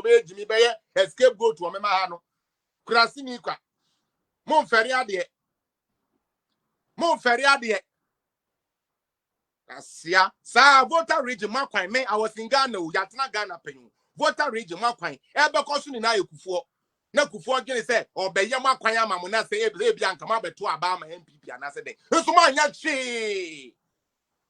me Jimmy Bayer, escape go to a memahano. Krasinika. Mon Ferriade. Mon Ferriade. Asia, sa voter region Makwan, me, I was in Ghana, Yatna Ghana Penny. Voter region Makwan, Eba Cosun na Kufuor. Na Kufuor Jenny said, or Bayama Kwayama, Mona say, Bianca, Mabbe to Abama MPP, and I said, Usman Yachi.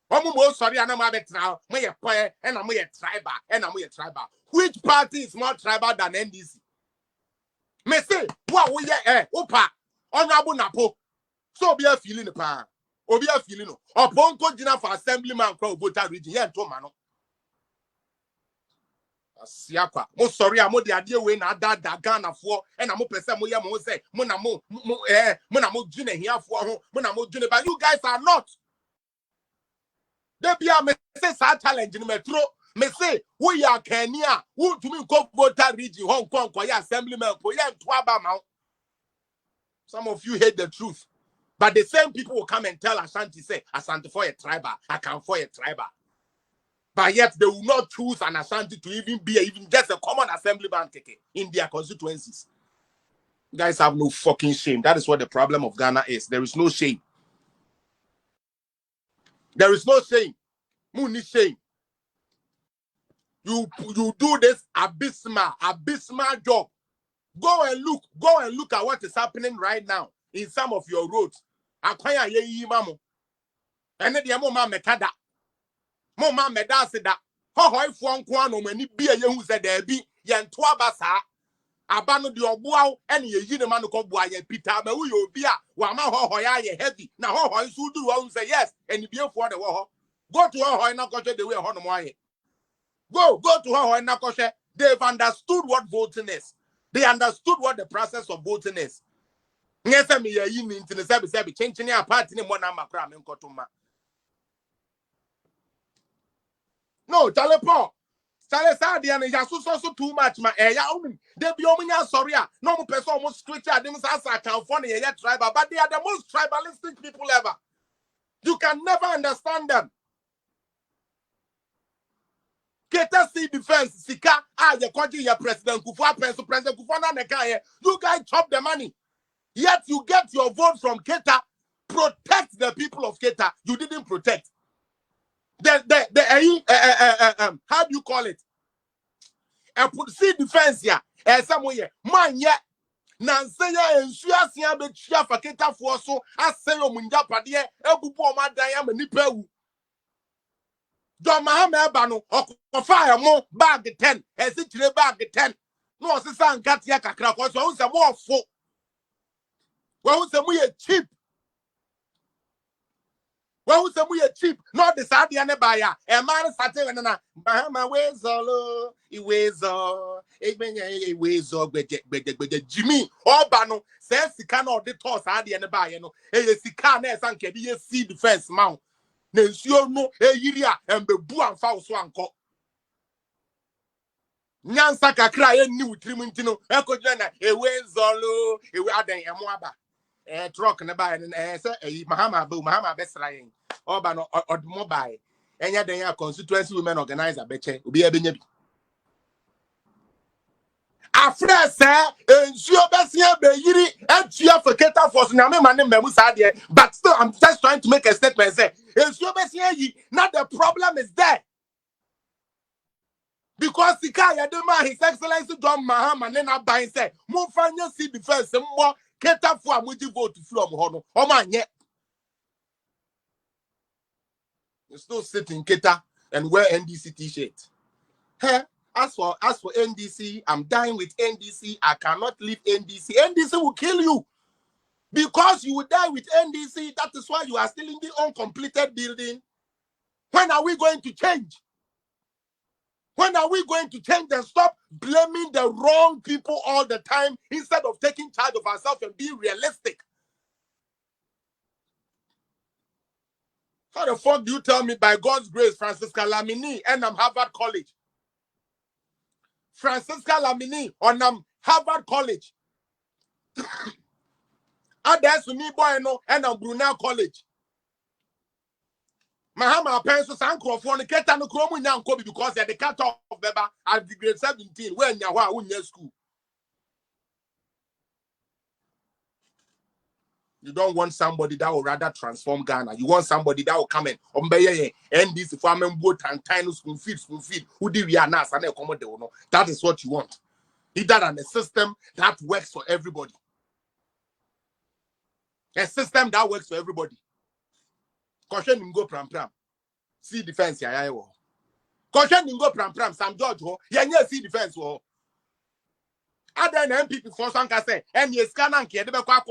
Omo sorry, and I'm a betra, may a player, and I'm a tribal, and I'm a tribal. Which party is more tribal than NDC? Me say, what we opa, honorable Napo. So be a feeling the pan. Or be a feeling or Ponko dinner for assemblyman crowd voter region. Yeah, to mano. Siakwa. Mo sorry, I'm the idea when I da Ghana for, and I'm a person mo say, Monamo, Monamo June here for Monamo June, but you guys are not. They be a message challenge in metro. Me say, we are Kenya, who to me go voter region, Hong Kong, for your assemblyman, for your twaba mount. Some of you hate the truth. But the same people will come and tell Ashanti, say, Ashanti for a tribal, I can for a tribal. But yet they will not choose an Ashanti to even be even just a common assemblyman in their constituencies. You guys have no fucking shame. That is what the problem of Ghana is. There is no shame. There is no shame. Muni shame. You do this abysmal job. Go and look at what is happening right now in some of your roads. Akwanya ye mamu. Ene de mo ma mekada. Mo ma medase da. Ho fu anko no mani bia ye hu se da bi ye nto abasa. Aba no de oboa ene ye yi ne ma no ko boa ye pita ma wu ye obi a wa ma ho ya ye heavy. Na ho nsu duru wa say yes, ene biefo de wo ho. Go to ho na ko the way ho no mo aye. Go to ho na ko hwe. They've understood what voting is. They understood what the process of voting is. Yes, me ya yi ni ntine sebi chenchene apart ni mo na makra me nkotoma. No, Paul. Sa dia ne yaso so too much ma ya umi. They be omunya sorry a. No mo person almost switch dem sa California ye tribal, but they are the most tribalistic people ever. You can never understand them. Keta see defense sika ye kwaji ye president Kufuor president Kufuor na neka ye. You guys chop the money. Yet you get your vote from Keta. Protect the people of Keta. You didn't protect. How do you call it? See defense here. Somewhere. Man, yeah. Nansaya and Suasia be chia for Keta for so. I say, Munja Padia, Ebupo Madayam and Nipew. Don Mahama Bano, or fire more bag 10, as it bag 10. No, Sisan Katia Kakra was a war for. Well, we are cheap. Well, we are cheap. Not the Sadiana buyer. A man started and Bahama ways all. It weighs all. It weighs all. But Jimmy Obano says he cannot the toss Adiana buyer. No, he can't and can be a sea defense mount. Nensio no, a yiria and the buan foul swanko. Nyansaka cry and new Trimintino, Echo Jana, a weighs all. It will add a moaba. Truck and a buy and Mahama best lying. Oban or mobile. And yet they are constituency women organizer betche will be a binny. After sir, and sure Bessia Bayiri and Chia for Keta for Name Memusadia, but still I'm just trying to make a statement. Say, and sure Bessia, not the problem is there. Because the guy His Excellency John Mahama and then I buy and say, move find your see defense and more. Keta for would you vote to from Hono? Oh man, yeah. You still sit in Keta and wear NDC t-shirt. Hey, as for NDC, I'm dying with NDC. I cannot leave NDC. NDC will kill you. Because you will die with NDC. That is why you are still in the uncompleted building. When are we going to change? When are we going to change and stop blaming the wrong people all the time instead of taking charge of ourselves and being realistic? How the fuck do you tell me by God's grace, Francisca Lamini, and I'm Harvard College? Francisca Lamini on Harvard College. Others with me boy no and I'm Brunel College. Mahama penso sanko for the Keta no kromu nya nkobi because they the cut off beba at the grade 17 when ya wa unya school. You don't want somebody that will rather transform Ghana. You want somebody that will come in. And this farming boat and tiny spoon feed. Who do we are now? That is what you want. Either than a system that works for everybody. A system that works for everybody. Caution him go pram. See defense ya. Caution him go pram. Sam George ho. Yeah, see defense ho. Other than MPP for some can say, and yes, can anke de be kwa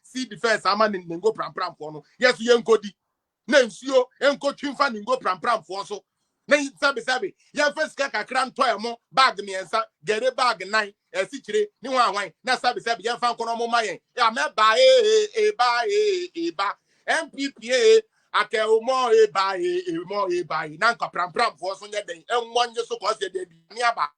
see defense ama ningo pram for no. Yes, you enkodi. Nensio enko twimfa ningo pram for so. Na sabi. Ya first kaka kran toy mo bag miensa, gere bag 9, si chire ni wan na sabi ya fa nkono mo mayen. Ya me ba ba. MPP ake mo ba na nka pram for so nya den. Enwo nye so ko se de ni aba.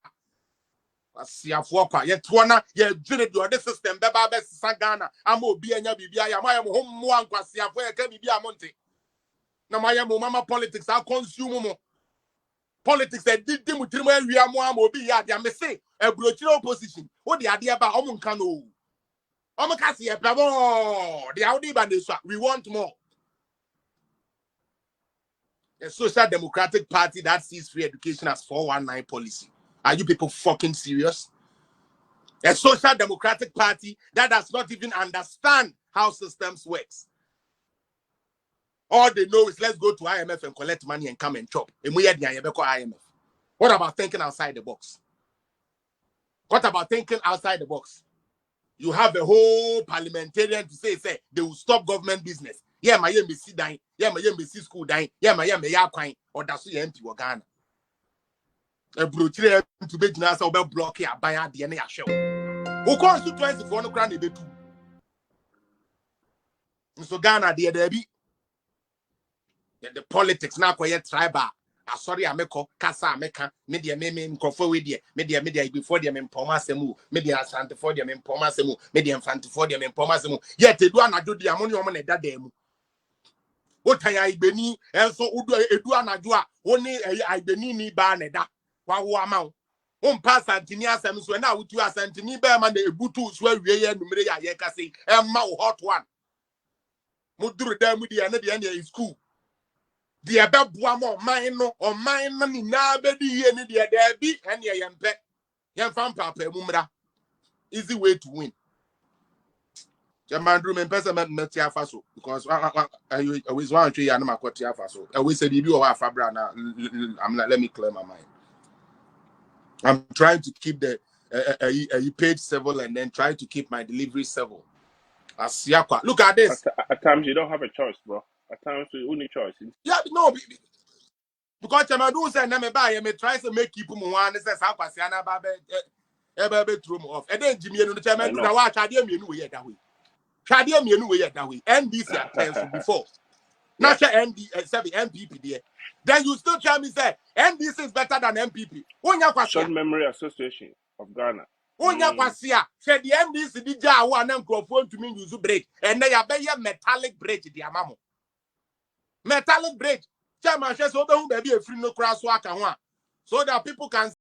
Asiafo kwa ye tuona ye dwene de ode system beba be Ghana ama obi anya bibia ya ma ye mo hommo ankwasiafo ye ka bibia monte na ma ye mo mama politics a consume mo politics e didi mutiri mo awia mo ama obi ya dia me say ebrochire opposition wo de ade ba omo nka no omo ka se ye pebo de awdi ba neso we want more. A social democratic party that sees free education as 419 policy. Are you people fucking serious? A social democratic party that does not even understand how systems works. All they know is let's go to IMF and collect money and come and chop. What about thinking outside the box? What about thinking outside the box? You have a whole parliamentarian to say they will stop government business. Yeah, my embassy dying. Yeah, my embassy school dying. Yeah, my embassy or that's your empty Ghana. A brochure to be now about block here by the DNA show. Who calls to 24 no grand be two? So Ghana, there be the politics now quiet tribal. Sorry, I make Casa Meka, media meme confer with you, media before them in Pomasemu, media Santa for them in Pomasemu, media Fanta for them in Pomasemu. Yet they do not do the ammonium on that demo. What I beni, and so Uduana Dua, only I beni ni baneda. Wa amount. Pass Antinia Samus when now to us Antini Berman the Butu swear we and Maria Yakasi and Mao hot one. Mudru them with the end of the end in school. The above one mine or mine money now be any dear there be and ya young pet. Young fan papa mumra. Easy way to win. German room and Pesament Metia Faso because I always want to Yanama Cotia Faso. I always said you are Fabrana. I'm not let me clear my mind. I'm trying to keep the page civil and then try to keep my delivery civil. Look at this. At times you don't have a choice, bro. At times you only choice. Yeah, no, because I'm doing say me buy me try to make people one say Sakwasiana babe throw me off. And then Jimmy no chairman do na wa chade mienu we that way. Chade mienu we that way. NDC attempts before. Not MPP there. Then you still tell me say NDC is better than MPP. Short Memory Association of Ghana. Kwasia said the NDC did ja one microphone to me use bridge and they are metallic bridge the amamo. Metallic bridge. Chairman says so baby a free no cross work so that people can